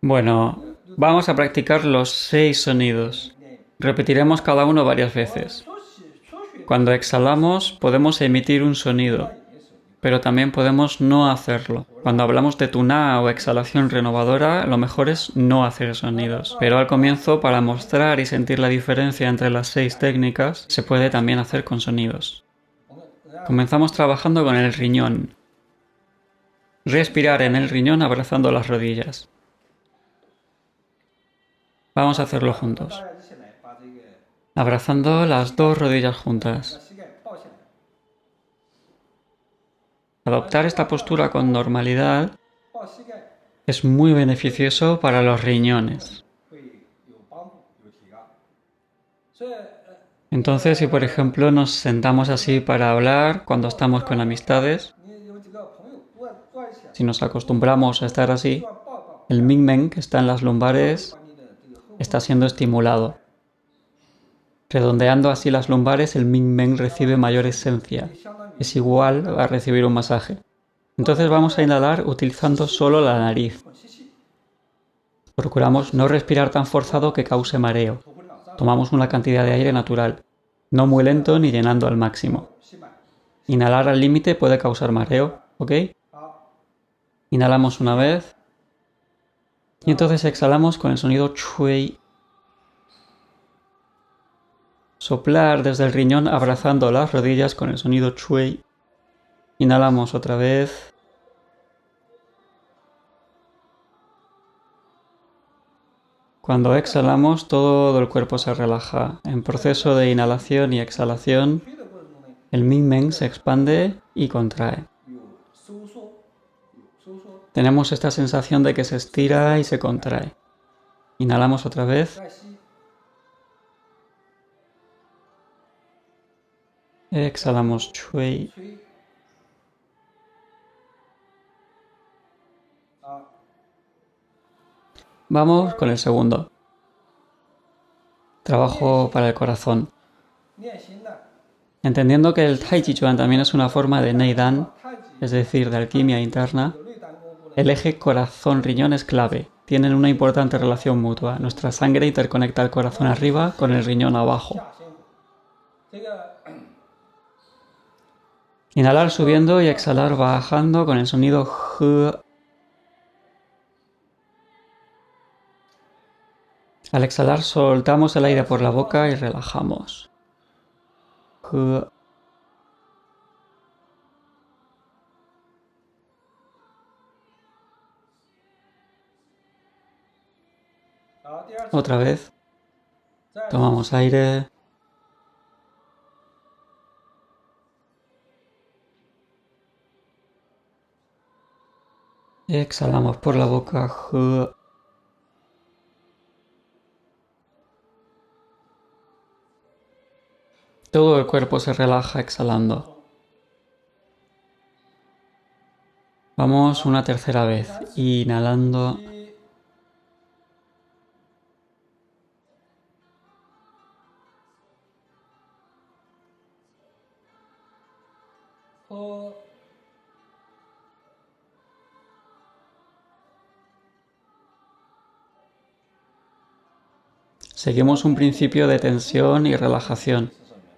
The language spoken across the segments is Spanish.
Bueno, vamos a practicar los 6 sonidos. Repetiremos cada uno varias veces. Cuando exhalamos podemos emitir un sonido, pero también podemos no hacerlo. Cuando hablamos de tuná o exhalación renovadora, lo mejor es no hacer sonidos. Pero al comienzo, para mostrar y sentir la diferencia entre las 6 técnicas, se puede también hacer con sonidos. Comenzamos trabajando con el riñón. Respirar en el riñón abrazando las rodillas. Vamos a hacerlo juntos. Abrazando las dos rodillas juntas. Adoptar esta postura con normalidad es muy beneficioso para los riñones. Entonces, si por ejemplo nos sentamos así para hablar cuando estamos con amistades, si nos acostumbramos a estar así, el mingmen que está en las lumbares está siendo estimulado. Redondeando así las lumbares, el mingmen recibe mayor esencia. Es igual a recibir un masaje. Entonces vamos a inhalar utilizando solo la nariz. Procuramos no respirar tan forzado que cause mareo. Tomamos una cantidad de aire natural, no muy lento ni llenando al máximo. Inhalar al límite puede causar mareo, ¿ok? Inhalamos una vez y entonces exhalamos con el sonido chui. Soplar desde el riñón abrazando las rodillas con el sonido chui. Inhalamos otra vez. Cuando exhalamos, todo el cuerpo se relaja. En proceso de inhalación y exhalación, el mingmen se expande y contrae. Tenemos esta sensación de que se estira y se contrae. Inhalamos otra vez. Exhalamos chui. Vamos con el segundo. Trabajo para el corazón. Entendiendo que el Tai Chi Chuan también es una forma de Neidan, es decir, de alquimia interna, el eje corazón-riñón es clave. Tienen una importante relación mutua. Nuestra sangre interconecta el corazón arriba con el riñón abajo. Inhalar subiendo y exhalar bajando con el sonido H. Al exhalar soltamos el aire por la boca y relajamos. H. Otra vez. Tomamos aire. Exhalamos por la boca. H. Todo el cuerpo se relaja exhalando. Vamos una tercera vez. Inhalando. Seguimos un principio de tensión y relajación.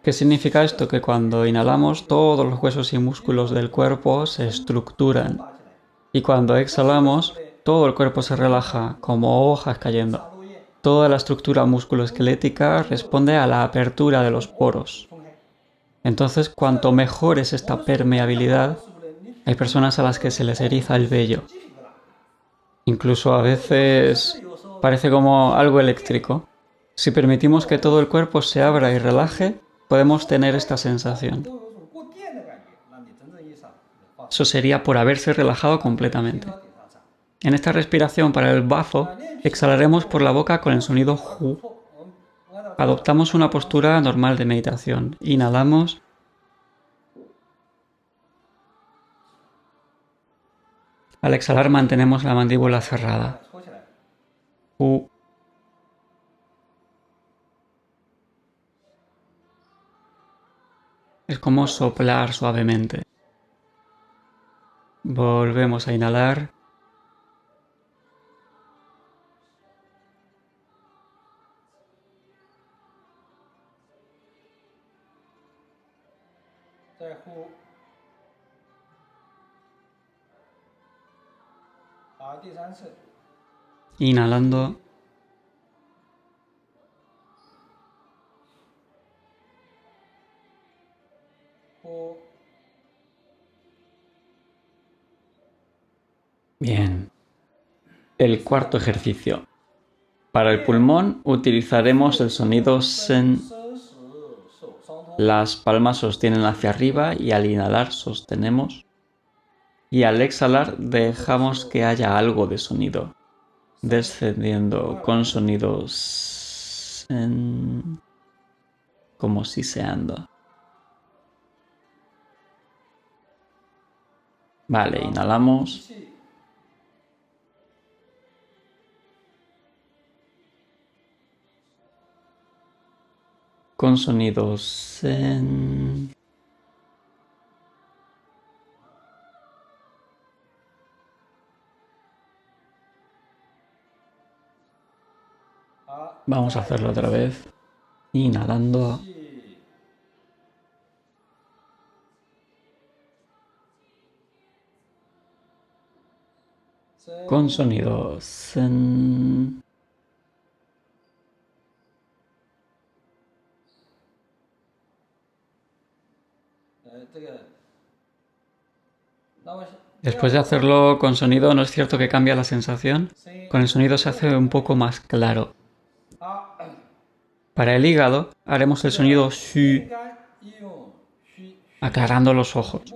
¿Qué significa esto? Que cuando inhalamos todos los huesos y músculos del cuerpo se estructuran. Y cuando exhalamos, todo el cuerpo se relaja, como hojas cayendo. Toda la estructura musculoesquelética responde a la apertura de los poros. Entonces, cuanto mejor es esta permeabilidad, hay personas a las que se les eriza el vello. Incluso a veces parece como algo eléctrico. Si permitimos que todo el cuerpo se abra y relaje, podemos tener esta sensación. Eso sería por haberse relajado completamente. En esta respiración para el bazo, exhalaremos por la boca con el sonido hu. Adoptamos una postura normal de meditación. Inhalamos. Al exhalar mantenemos la mandíbula cerrada. Hu. Es como soplar suavemente. Volvemos a inhalar. Inhalando. Bien. El cuarto ejercicio. Para el pulmón utilizaremos el sonido sen. Las palmas sostienen hacia arriba y al inhalar sostenemos. Y al exhalar dejamos que haya algo de sonido, descendiendo con sonidos sen, como siseando. Vale, inhalamos. Con sonidos sen. Vamos a hacerlo otra vez. Inhalando. Con sonido sen. Después de hacerlo con sonido, ¿no es cierto que cambia la sensación? Con el sonido se hace un poco más claro. Para el hígado haremos el sonido xu, aclarando los ojos.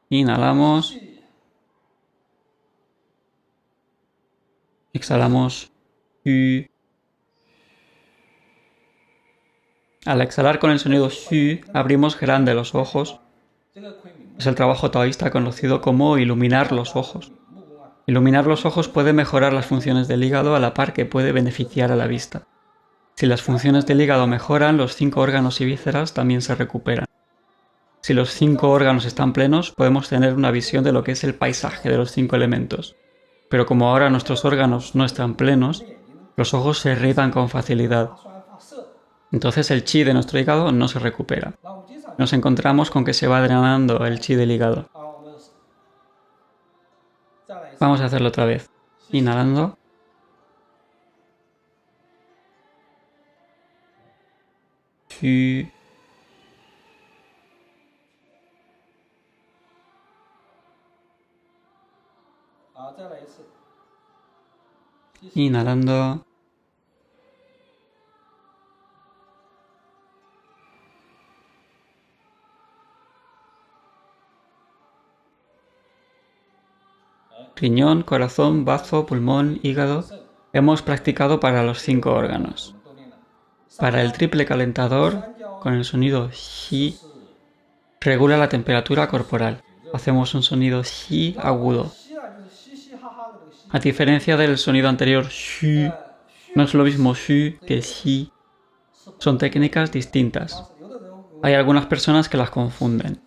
Inhalamos. Exhalamos xu. Al exhalar con el sonido xu, abrimos grande los ojos. Es el trabajo taoísta conocido como iluminar los ojos. Iluminar los ojos puede mejorar las funciones del hígado a la par que puede beneficiar a la vista. Si las funciones del hígado mejoran, los 5 órganos y vísceras también se recuperan. Si los 5 órganos están plenos, podemos tener una visión de lo que es el paisaje de los 5 elementos. Pero como ahora nuestros órganos no están plenos, los ojos se irritan con facilidad. Entonces el chi de nuestro hígado no se recupera. Nos encontramos con que se va drenando el chi del hígado. Vamos a hacerlo otra vez. Inhalando. Xu. Inhalando. Riñón, corazón, bazo, pulmón, hígado. Hemos practicado para los 5 órganos. Para el triple calentador, con el sonido xi, regula la temperatura corporal. Hacemos un sonido xi agudo. A diferencia del sonido anterior xu, no es lo mismo xu que xi. Son técnicas distintas. Hay algunas personas que las confunden.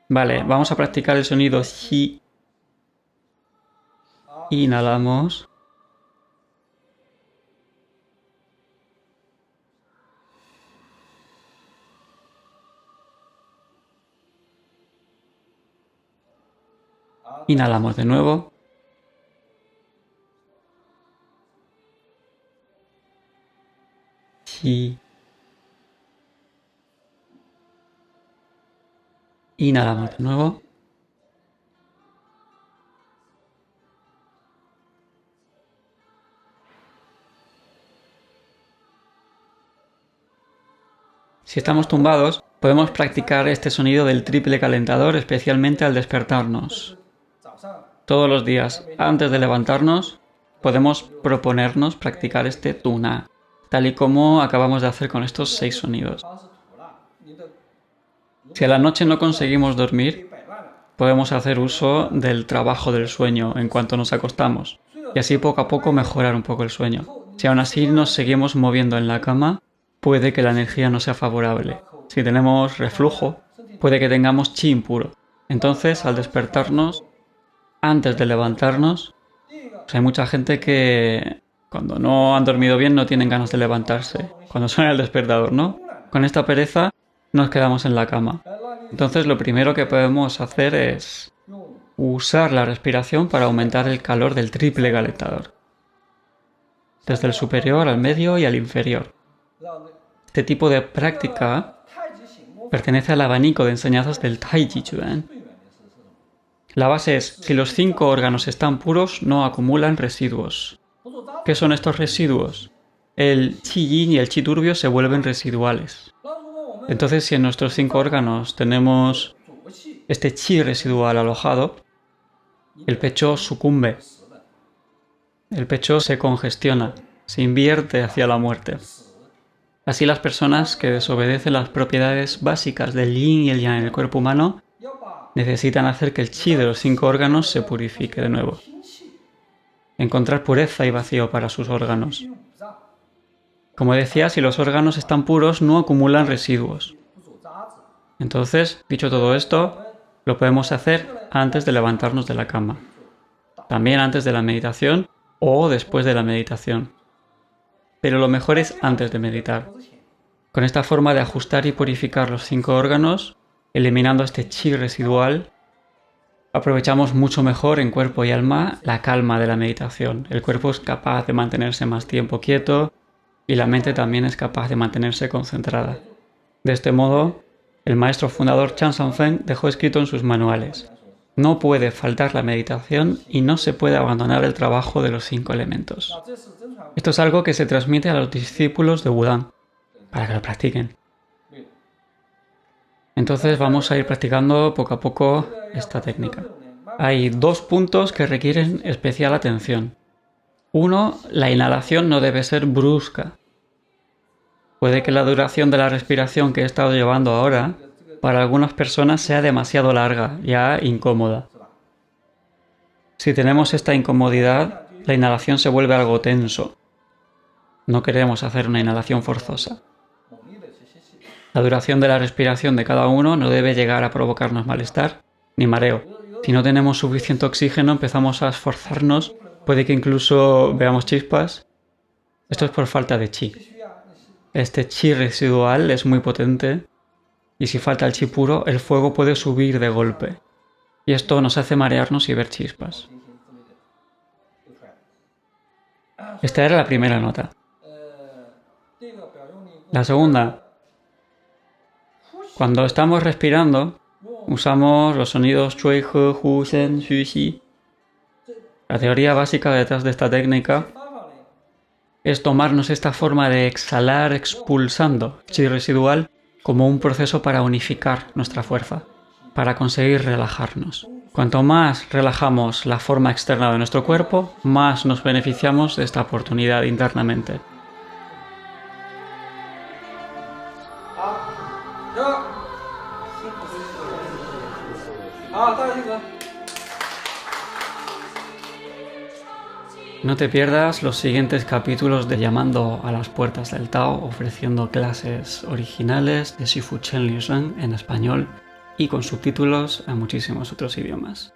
Vale, vamos a practicar el sonido xi. Inhalamos. Inhalamos de nuevo. Xi. Inhalamos de nuevo. Si estamos tumbados, podemos practicar este sonido del triple calentador, especialmente al despertarnos. Todos los días, antes de levantarnos, podemos proponernos practicar este tuna, tal y como acabamos de hacer con estos 6 sonidos. Si a la noche no conseguimos dormir, podemos hacer uso del trabajo del sueño en cuanto nos acostamos, y así poco a poco mejorar un poco el sueño. Si aún así nos seguimos moviendo en la cama, puede que la energía no sea favorable. Si tenemos reflujo, puede que tengamos chi impuro. Entonces, al despertarnos, antes de levantarnos, hay mucha gente que Cuando no han dormido bien no tienen ganas de levantarse. Cuando suena el despertador, ¿no? Con esta pereza nos quedamos en la cama. Entonces lo primero que podemos hacer es usar la respiración para aumentar el calor del triple calentador. Desde el superior al medio y al inferior. Este tipo de práctica pertenece al abanico de enseñanzas del Tai Chi Chuan. La base es, si los 5 órganos están puros, no acumulan residuos. ¿Qué son estos residuos? El Qi Yin y el Qi turbio se vuelven residuales. Entonces, si en nuestros 5 órganos tenemos este Qi residual alojado, el pecho sucumbe. El pecho se congestiona, se invierte hacia la muerte. Así las personas que desobedecen las propiedades básicas del yin y el yang en el cuerpo humano necesitan hacer que el chi de los 5 órganos se purifique de nuevo. Encontrar pureza y vacío para sus órganos. Como decía, si los órganos están puros no acumulan residuos. Entonces, dicho todo esto, lo podemos hacer antes de levantarnos de la cama. También antes de la meditación o después de la meditación. Pero lo mejor es antes de meditar. Con esta forma de ajustar y purificar los 5 órganos, eliminando este chi residual, aprovechamos mucho mejor en cuerpo y alma la calma de la meditación. El cuerpo es capaz de mantenerse más tiempo quieto y la mente también es capaz de mantenerse concentrada. De este modo, el maestro fundador Chan Son Feng dejó escrito en sus manuales: no puede faltar la meditación y no se puede abandonar el trabajo de los 5 elementos. Esto es algo que se transmite a los discípulos de Wudang, para que lo practiquen. Entonces vamos a ir practicando poco a poco esta técnica. Hay 2 puntos que requieren especial atención. 1, la inhalación no debe ser brusca. Puede que la duración de la respiración que he estado llevando ahora, para algunas personas sea demasiado larga, ya incómoda. Si tenemos esta incomodidad, la inhalación se vuelve algo tenso. No queremos hacer una inhalación forzosa. La duración de la respiración de cada uno no debe llegar a provocarnos malestar ni mareo. Si no tenemos suficiente oxígeno, empezamos a esforzarnos, puede que incluso veamos chispas. Esto es por falta de chi. Este chi residual es muy potente y si falta el chi puro, el fuego puede subir de golpe. Y esto nos hace marearnos y ver chispas. Esta era la primera nota. La segunda. Cuando estamos respirando, usamos los sonidos chui, he, hu, shen, xu, xi. La teoría básica detrás de esta técnica es tomarnos esta forma de exhalar expulsando chi residual como un proceso para unificar nuestra fuerza, para conseguir relajarnos. Cuanto más relajamos la forma externa de nuestro cuerpo, más nos beneficiamos de esta oportunidad internamente. No te pierdas los siguientes capítulos de Llamando a las Puertas del Tao, ofreciendo clases originales de Shifu Chen Liu Sheng en español y con subtítulos a muchísimos otros idiomas.